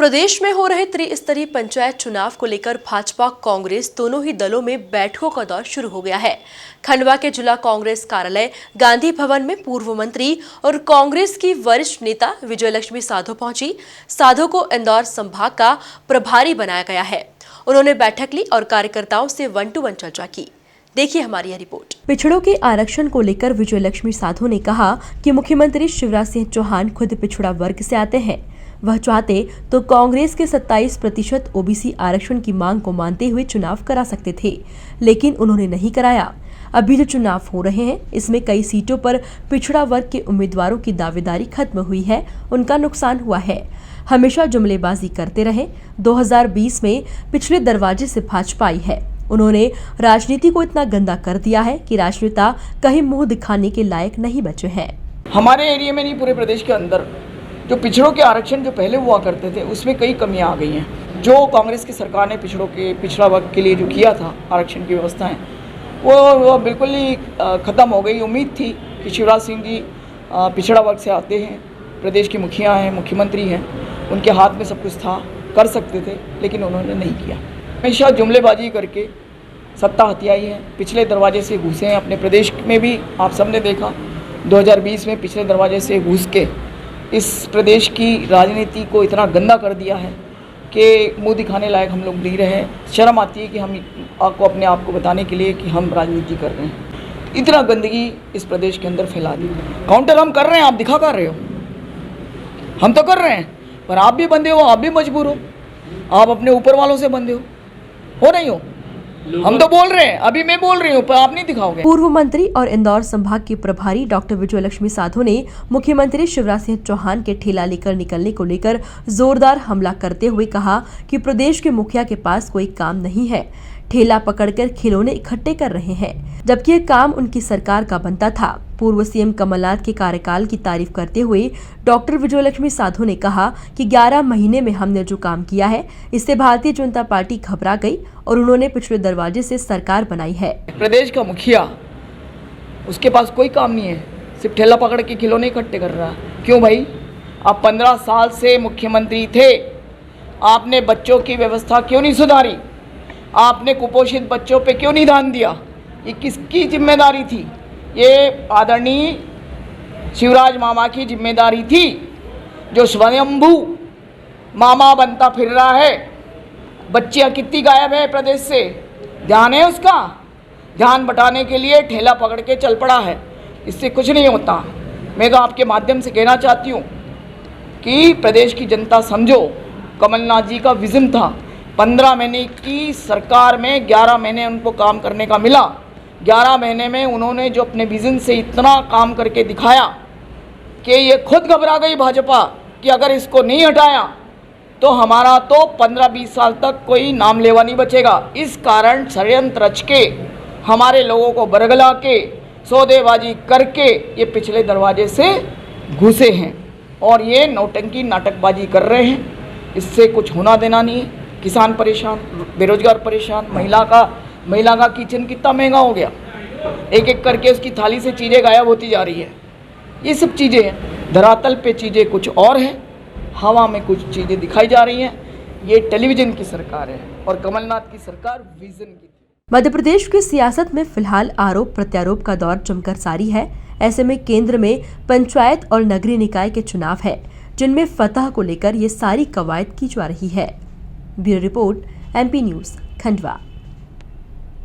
प्रदेश में हो रहे त्रिस्तरीय पंचायत चुनाव को लेकर भाजपा कांग्रेस दोनों ही दलों में बैठकों का दौर शुरू हो गया है। खंडवा के जिला कांग्रेस कार्यालय गांधी भवन में पूर्व मंत्री और कांग्रेस की वरिष्ठ नेता विजयलक्ष्मी साधो पहुंची। साधो को इंदौर संभाग का प्रभारी बनाया गया है। उन्होंने बैठक ली और कार्यकर्ताओं से 1-to-1 चर्चा की। देखिए हमारी यह रिपोर्ट। पिछड़ों के आरक्षण को लेकर विजयलक्ष्मी साधो ने कहा कि मुख्यमंत्री शिवराज सिंह चौहान खुद पिछड़ा वर्ग से आते हैं। वह चाहते तो कांग्रेस के 27% ओबीसी आरक्षण की मांग को मानते हुए चुनाव करा सकते थे, लेकिन उन्होंने नहीं कराया। अभी जो चुनाव हो रहे हैं, इसमें कई सीटों पर पिछड़ा वर्ग के उम्मीदवारों की दावेदारी खत्म हुई है, उनका नुकसान हुआ है। हमेशा जुमलेबाजी करते रहे। 2020 में पिछले दरवाजे से भाजपा आई है। उन्होंने राजनीति को इतना गंदा कर दिया है कि राजनेता कहीं मुंह दिखाने के लायक नहीं बचे हैं। हमारे एरिया में नहीं, पूरे प्रदेश के अंदर जो पिछड़ों के आरक्षण जो पहले हुआ करते थे, उसमें कई कमियां आ गई हैं। जो कांग्रेस की सरकार ने पिछड़ा वर्ग के लिए जो किया था आरक्षण की व्यवस्थाएं, वो बिल्कुल ही ख़त्म हो गई। उम्मीद थी कि शिवराज सिंह जी पिछड़ा वर्ग से आते हैं, प्रदेश के मुखिया हैं, मुख्यमंत्री हैं, उनके हाथ में सब कुछ था, कर सकते थे, लेकिन उन्होंने नहीं किया। हमेशा जुमलेबाजी करके सत्ता हथियाई है, पिछले दरवाजे से घुसे हैं। अपने प्रदेश में भी आप सबने देखा, 2020 में पिछले दरवाजे से घुस के इस प्रदेश की राजनीति को इतना गंदा कर दिया है कि मुंह दिखाने लायक हम लोग नहीं रहे। शर्म आती है कि हम आपको अपने आप को बताने के लिए कि हम राजनीति कर रहे हैं। इतना गंदगी इस प्रदेश के अंदर फैला दी। काउंटर हम कर रहे हैं, आप दिखा कर रहे हो, हम तो कर रहे हैं, पर आप भी बंधे हो, आप भी मजबूर हो, आप अपने ऊपर वालों से बंधे हो नहीं हो। हम तो बोल रहे हैं, अभी मैं बोल रही हूँ, पर आप नहीं दिखाओगे। पूर्व मंत्री और इंदौर संभाग के प्रभारी डॉक्टर विजयलक्ष्मी साधो ने मुख्यमंत्री शिवराज सिंह चौहान के ठेला लेकर निकलने को लेकर जोरदार हमला करते हुए कहा कि प्रदेश के मुखिया के पास कोई काम नहीं है, ठेला पकड़कर खिलौने इकट्ठे कर रहे हैं, जबकि ये काम उनकी सरकार का बनता था। पूर्व सीएम कमलनाथ के कार्यकाल की तारीफ करते हुए डॉक्टर विजयलक्ष्मी साधो ने कहा कि 11 महीने में हमने जो काम किया है, इससे भारतीय जनता पार्टी घबरा गई और उन्होंने पिछले दरवाजे से सरकार बनाई है। प्रदेश का मुखिया, उसके पास कोई काम नहीं है, सिर्फ ठेला पकड़ के खिलौने इकट्ठे कर रहा है। क्यों भाई? आप 15 साल से मुख्यमंत्री थे, आपने बच्चों की व्यवस्था क्यों नहीं सुधारी? आपने कुपोषित बच्चों पे क्यों नहीं ध्यान दिया? ये किसकी जिम्मेदारी थी? ये आदरणीय शिवराज मामा की जिम्मेदारी थी, जो स्वयंभू मामा बनता फिर रहा है। बच्चियाँ कितनी गायब है प्रदेश से, ध्यान है उसका? ध्यान बटाने के लिए ठेला पकड़ के चल पड़ा है। इससे कुछ नहीं होता। मैं तो आपके माध्यम से कहना चाहती हूँ कि प्रदेश की जनता समझो, कमलनाथ जी का विजन था 15 महीने की सरकार में 11 महीने उनको काम करने का मिला। 11 महीने में उन्होंने जो अपने विजन से इतना काम करके दिखाया कि ये खुद घबरा गई भाजपा कि अगर इसको नहीं हटाया तो हमारा तो 15-20 साल तक कोई नाम लेवा नहीं बचेगा। इस कारण षड्यंत्र रच के हमारे लोगों को बरगला के सौदेबाजी करके ये पिछले दरवाजे से घुसे हैं और ये नौटंकी नाटकबाजी कर रहे हैं। इससे कुछ होना देना नहीं है। किसान परेशान, बेरोजगार परेशान, महिला का किचन कितना महंगा हो गया, एक एक करके उसकी थाली से चीज़ें गायब होती जा रही है। ये सब चीज़ें हैं, धरातल पे चीज़ें कुछ और हैं, हवा में कुछ चीज़ें दिखाई जा रही हैं। ये टेलीविजन की सरकार है और कमलनाथ की सरकार विजन की थी। मध्य प्रदेश की सियासत में फिलहाल आरोप प्रत्यारोप का दौर जमकर जारी है। ऐसे में केंद्र में पंचायत और नगरीय निकाय के चुनाव है, जिनमें फतह को लेकर ये सारी कवायद की जा रही है। Bureau report, MP news, Khandwa.